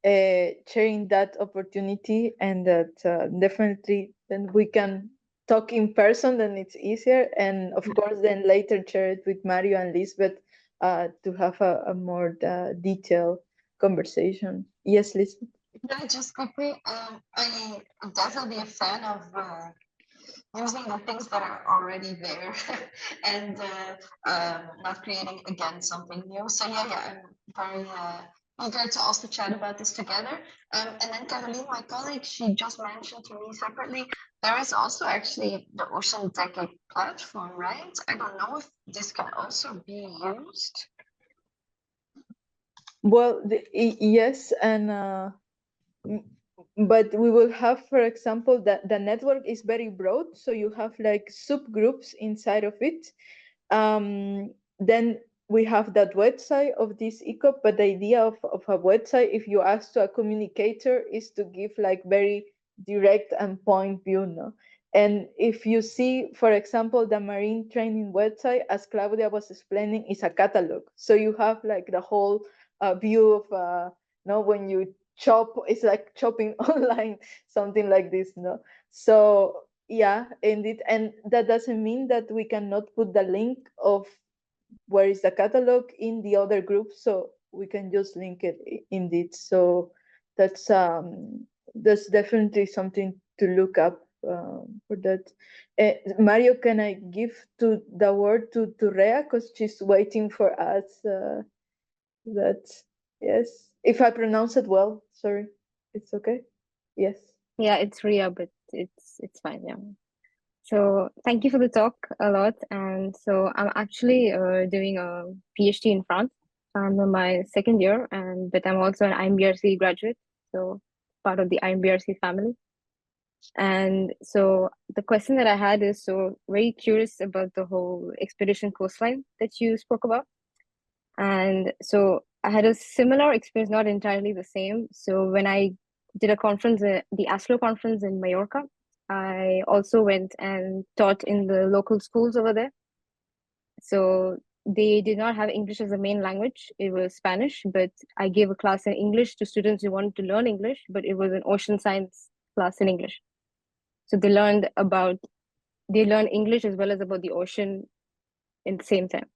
sharing that opportunity, and that definitely then we can talk in person, then it's easier. And of course, then later share it with Mario and Lisbeth to have a more detailed conversation. Yes, Lisbeth? Yeah, just quickly, I'm definitely a fan of using the things that are already there and not creating again something new. So yeah, I'm very eager to also chat about this together. And then Caroline, my colleague, she just mentioned to me separately, there is also actually the Ocean Tech platform, right? I don't know if this can also be used. Well, yes, and but we will have, for example, that the network is very broad, so you have like subgroups inside of it. Then we have that website of this ECOP, but the idea of a website, if you ask to a communicator, is to give like very direct and point view, no? And if you see, for example, the marine training website, as Claudia was explaining, is a catalog. So you have like the whole view of, no, when you chop, it's like chopping online, something like this, no? So yeah, indeed. And that doesn't mean that we cannot put the link of where is the catalog in the other group, so we can just link it indeed. So that's definitely something to look up for that. Mario, can I give the word to Rea, because she's waiting for us? That yes, if I pronounce it well, sorry, it's okay. Yes. Yeah, it's Ria, but it's fine. Yeah. So thank you for the talk a lot. And so I'm actually doing a PhD in France. I'm in my second year, but I'm also an IMBRC graduate, so part of the IMBRC family. And so the question that I had is, so very curious about the whole expedition coastline that you spoke about. And so I had a similar experience, not entirely the same. So when I did a conference, the ASLO conference in Mallorca, I also went and taught in the local schools over there. So they did not have English as a main language. It was Spanish, but I gave a class in English to students who wanted to learn English, but it was an ocean science class in English. So they learned English as well as about the ocean in the same time.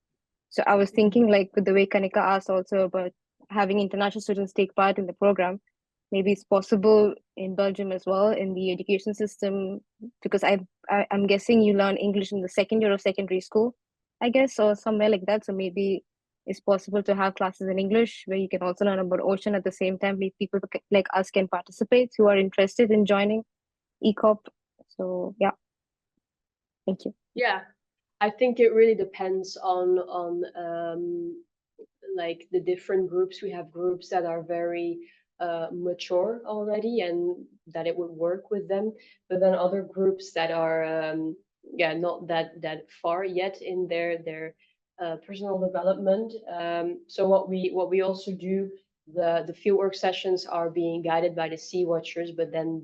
So I was thinking, like, with the way Kanika asked also about having international students take part in the program, maybe it's possible in Belgium as well in the education system, because I'm guessing you learn English in the second year of secondary school, I guess, or somewhere like that. So maybe it's possible to have classes in English where you can also learn about ocean at the same time. Maybe people like us can participate who are interested in joining ECOP. So yeah, thank you. Yeah, I think it really depends on like the different groups. We have groups that are very mature already and that it would work with them, but then other groups that are yeah, not that far yet in their personal development. So what we also do, the fieldwork sessions are being guided by the Sea Watchers, but then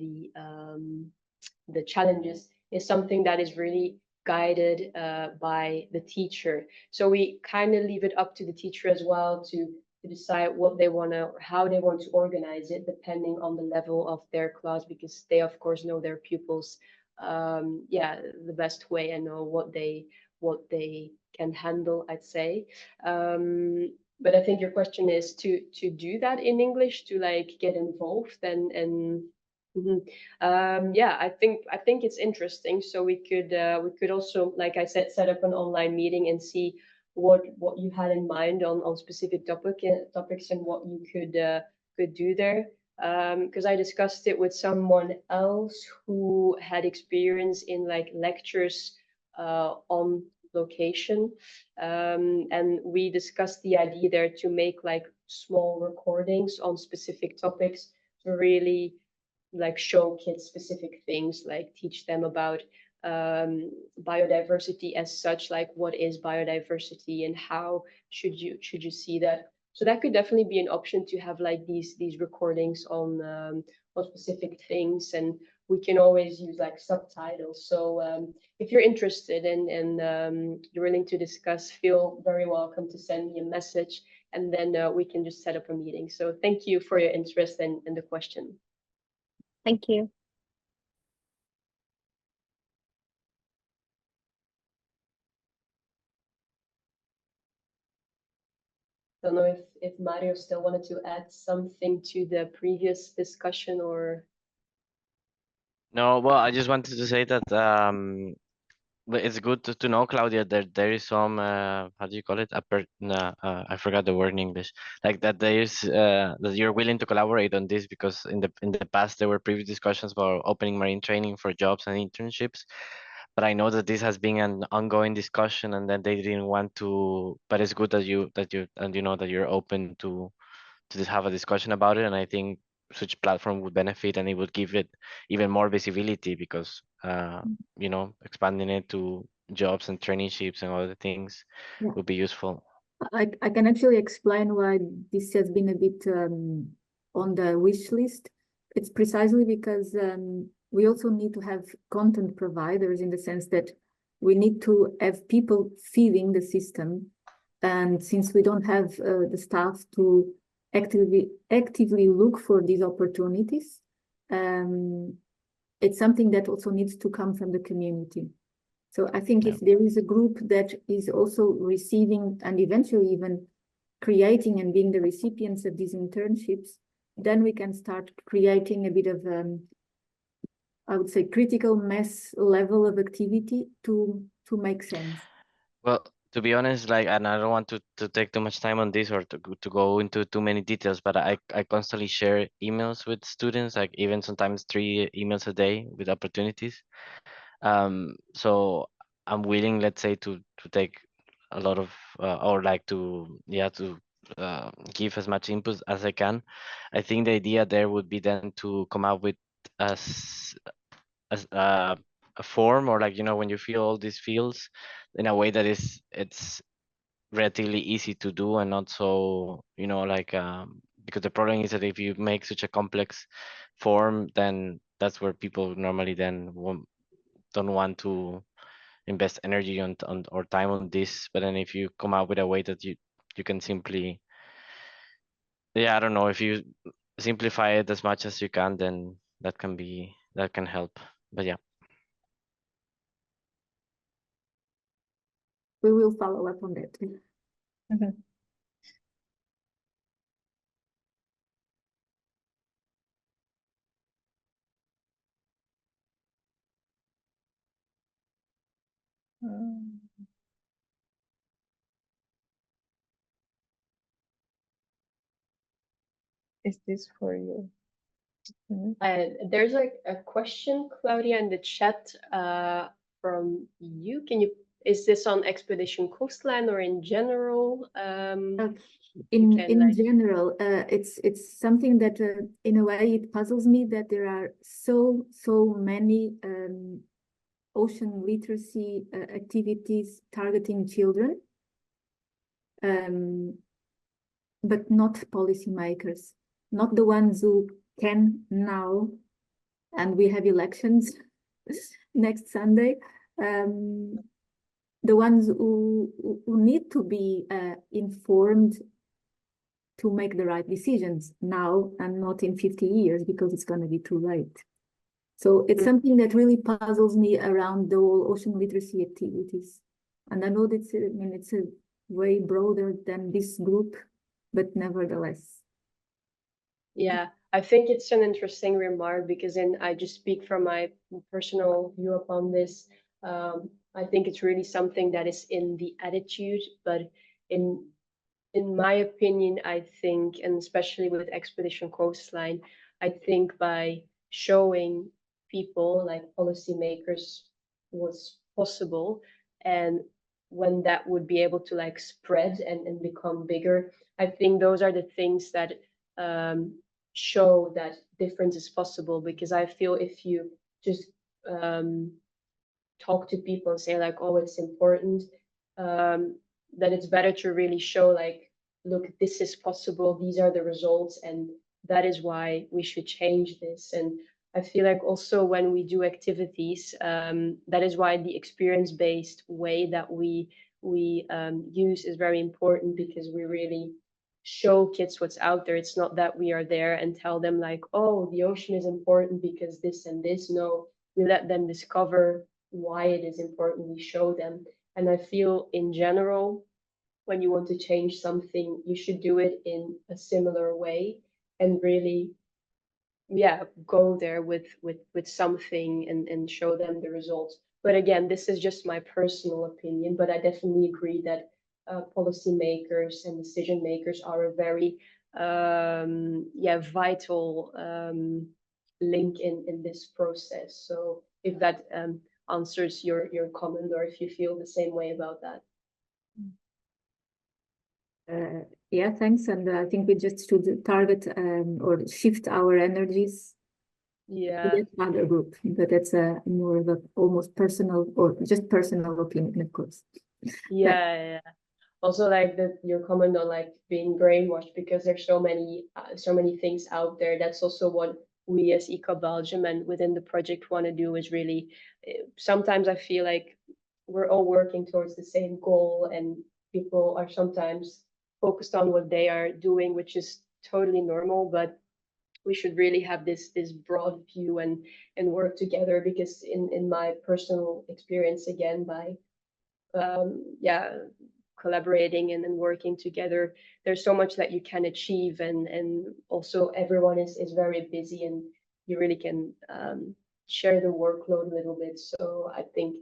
the challenges is something that is really guided by the teacher. So we kind of leave it up to the teacher as well to decide what they want to, how they want to organize it, depending on the level of their class, because they of course know their pupils, yeah, the best way and know what they can handle, I'd say. But I think your question is to do that in English, to like get involved and yeah, I think it's interesting. So we could also, like I said, set up an online meeting and see what you had in mind on specific topics and what you could do there. Because I discussed it with someone else who had experience in like lectures on location, and we discussed the idea there to make like small recordings on specific topics to really like show kids specific things, like teach them about biodiversity as such, like what is biodiversity and how should you see that. So that could definitely be an option, to have like these recordings on specific things, and we can always use like subtitles. So if you're interested and you're willing to discuss, feel very welcome to send me a message, and then we can just set up a meeting. So thank you for your interest and the question. Thank you. Don't know if Mario still wanted to add something to the previous discussion or. No, well, I just wanted to say that but it's good to know, Claudia, that there is some how do you call it? I forgot the word in English. Like that there is that you're willing to collaborate on this, because in the past there were previous discussions about opening marine training for jobs and internships. But I know that this has been an ongoing discussion, and that they didn't want to. But it's good that you and you know that you're open to just have a discussion about it. And I think such platform would benefit, and it would give it even more visibility, because you know, expanding it to jobs and traineeships and other things Yeah. would be useful. I can actually explain why this has been a bit on the wish list. It's precisely because we also need to have content providers, in the sense that we need to have people feeding the system. And since we don't have the staff to actively look for these opportunities, it's something that also needs to come from the community. So I think if there is a group that is also receiving and eventually even creating and being the recipients of these internships, then we can start creating a bit of, I would say, critical mass level of activity to make sense. Well, to be honest, like, and I don't want to take too much time on this or to go into too many details, but I constantly share emails with students, like even sometimes 3 emails a day with opportunities. So I'm willing, let's say, to take a lot of or like to give as much input as I can. I think the idea there would be then to come up with as a form, or like, when you fill all these fields in a way that it's relatively easy to do, and not so, like, because the problem is that if you make such a complex form, then that's where people normally then don't want to invest energy on or time on this. But then if you come out with a way that you can simply, I don't know, if you simplify it as much as you can, then that can help. But yeah. We will follow up on that. Is this for you? There's a question, Claudia, in the chat from you. Is this on Expedition Coastline or in general? In general, it's something that in a way it puzzles me that there are so many ocean literacy activities targeting children, but not policymakers, not the ones who can now, and we have elections next Sunday. The ones who need to be informed to make the right decisions now and not in 50 years, because it's going to be too late. So it's something that really puzzles me around the whole ocean literacy activities. And I know that it's a way broader than this group, but nevertheless. Yeah, I think it's an interesting remark, because I just speak from my personal view upon this. I think it's really something that is in the attitude, but in my opinion, I think, and especially with Expedition Coastline, I think by showing people, like policymakers, what's possible, and when that would be able to like spread and become bigger, I think those are the things that show that difference is possible. Because I feel if you just talk to people and say like, oh, it's important, then it's better to really show like, look, this is possible, these are the results, and that is why we should change this. And I feel like also when we do activities, that is why the experience-based way that we use is very important, because we really show kids what's out there. It's not that we are there and tell them like, oh, the ocean is important because this and this. No, we let them discover why it is important. We show them. And I feel in general, when you want to change something, you should do it in a similar way, and really, go there with something and show them the results. But again, this is just my personal opinion, but I definitely agree that policymakers and decision makers are a very vital link in this process. So if that answers your comment, or if you feel the same way about that. Yeah, thanks. And I think we just should target or shift our energies Yeah. Other group, but that's a more of a almost personal or just personal opinion, of course. Yeah. Also, like your comment on like being brainwashed, because there's so many things out there. That's also what we as ECOP Belgium and within the project want to do, is really sometimes I feel like we're all working towards the same goal, and people are sometimes focused on what they are doing, which is totally normal, but we should really have this broad view and work together, because in my personal experience, again, by yeah, collaborating and then working together, there's so much that you can achieve, and also everyone is very busy, and you really can share the workload a little bit. So I think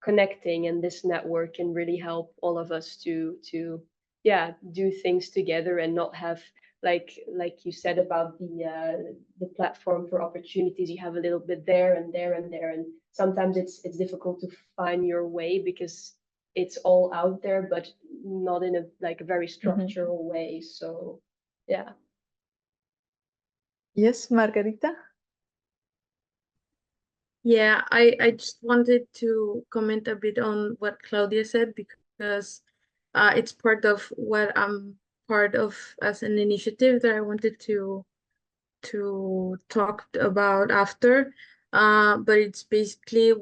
connecting and this network can really help all of us to yeah, do things together and not have, like you said about the platform for opportunities, you have a little bit there and there and there, and sometimes it's difficult to find your way because it's all out there, but not in a like a very structural way. So yeah. Yes, Margarita? Yeah, I just wanted to comment a bit on what Claudia said, because it's part of what I'm part of as an initiative that I wanted to talk about after. But it's basically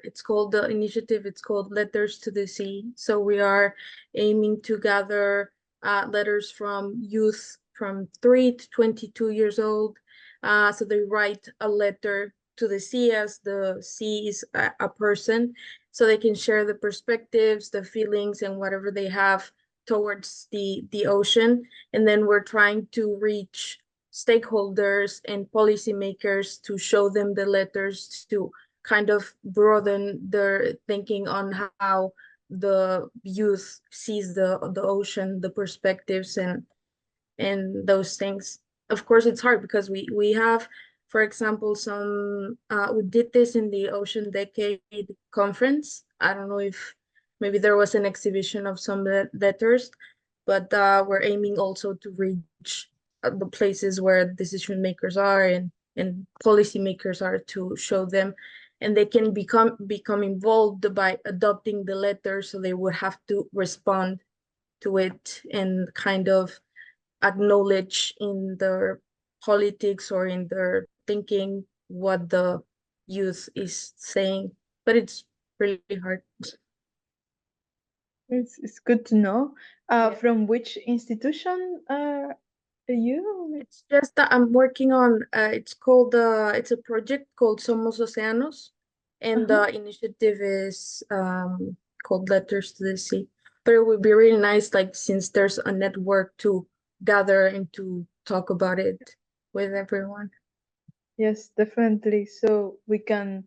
it's called the initiative, it's called Letters to the Sea. So we are aiming to gather letters from youth from 3 to 22 years old. So they write a letter to the sea, as the sea is a person, so they can share the perspectives, the feelings, and whatever they have towards the ocean. And then we're trying to reach stakeholders and policymakers to show them the letters, to kind of broaden their thinking on how the youth sees the ocean, the perspectives, and those things. Of course, it's hard because we have, for example, some we did this in the Ocean Decade conference. I don't know if maybe there was an exhibition of some letters, but we're aiming also to reach the places where decision makers are and policymakers are, to show them, and they can become involved by adopting the letter, so they would have to respond to it and kind of acknowledge in their politics or in their thinking what the youth is saying. But it's really hard. It's good to know. Yeah. From which institution are you? It's just that I'm working on it's called it's a project called Somos Océanos, and the initiative is called Letters to the Sea. But it would be really nice, like, since there's a network, to gather and to talk about it with everyone. Yes, definitely. So we can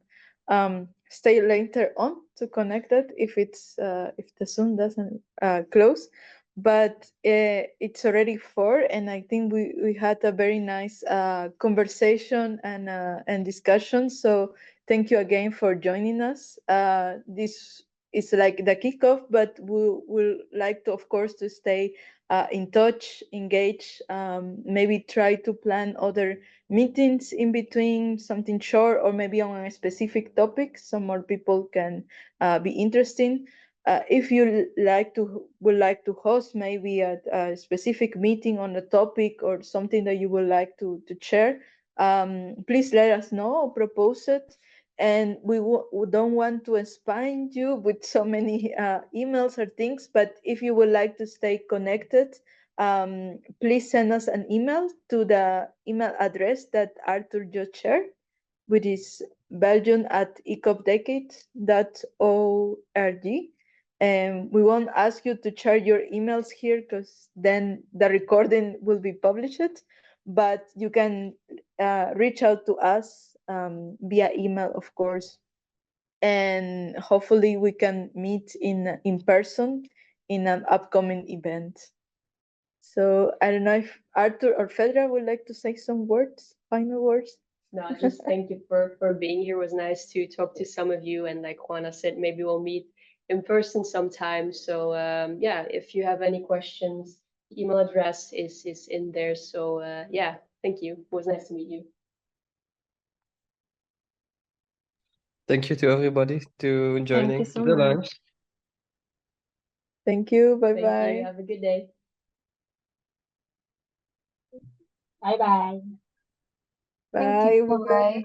stay later on to connect it if the Zoom doesn't close. But it's already 4, and I think we had a very nice conversation and discussion. So thank you again for joining us. This is like the kickoff, but we will like to, of course, to stay in touch, engage, maybe try to plan other meetings in between, something short, or maybe on a specific topic so more people can be interested. If you would like to host maybe a specific meeting on a topic or something that you would like to share, please let us know or propose it. And we don't want to spam you with so many emails or things, but if you would like to stay connected, please send us an email to the email address that Arthur just shared, which is belgium@ecopdecades.org. And we won't ask you to share your emails here, because then the recording will be published, but you can reach out to us via email, of course. And hopefully we can meet in person in an upcoming event. So I don't know if Arthur or Fedra would like to say some words, final words. No, just thank you for being here. It was nice to talk to some of you, and like Juana said, maybe we'll meet in person sometime. So yeah, if you have any questions, email address is in there. So yeah, thank you. It was nice to meet you. Thank you to everybody to joining so the much. lunch. Thank you. Bye Thank you. bye. Have a good day. Bye bye. Thank you. Bye. Bye-bye.